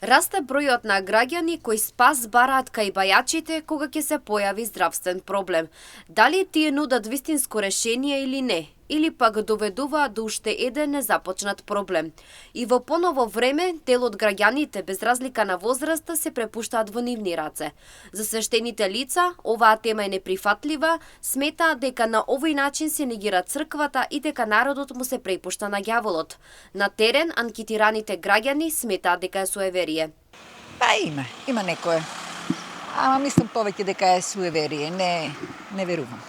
Расте бројот на граѓани кои спас бараат кај бајачите кога ќе се појави здравствен проблем. Дали тие нудат вистинско решение или не? Или пак доведуваат до уште еден незапочнат проблем. И во поново време, дел од граѓаните, без разлика на возраста, се препуштаат во нивни раце. За свештените лица, оваа тема е неприфатлива, сметаат дека на овој начин се негира црквата и дека народот му се препушта на ѓаволот. На терен, анкетираните граѓани сметаат дека е суеверие. Па има некое. Ама мислам повеќе дека е суеверие, не верувам.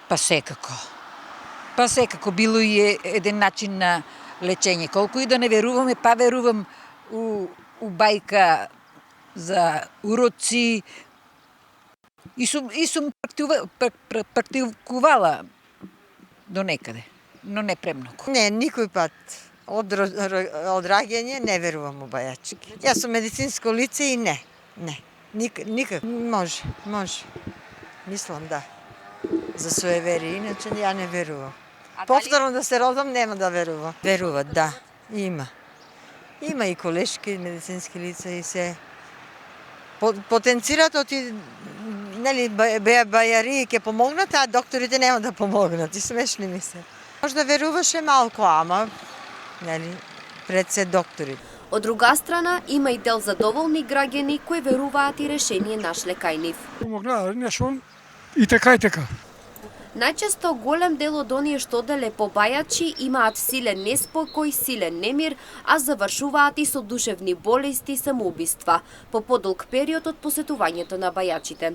Па секако било и е еден начин на лечење. Колку и да не веруваме, па верувам у бајка за уроци и сум практикувала до некаде, но не премногу. Не, никој пат. Од раѓање не верувам у бајачки. Јас сум медицинско лице и не. Никак. Може. Мислам да. За суеверие, иначе ја не верувам. Повторно да се родам, нема да верувам. Веруват, да. Има. Има и колешки медицински лица и се потенцират оти бајари ќе помогнат, а докторите нема да помогнат. И смешни ми се. Може да веруваше малку, ама пред се доктори. Од друга страна, има и дел задоволни граѓани кои веруваат и решение нашле кај нив. Помогна нешто и така. Најчесто голем дел од оние што оделе по бајачи имаат силен неспокој, силен немир, а завршуваат и со душевни болести и самоубиства по подолг период од посетувањето на бајачите.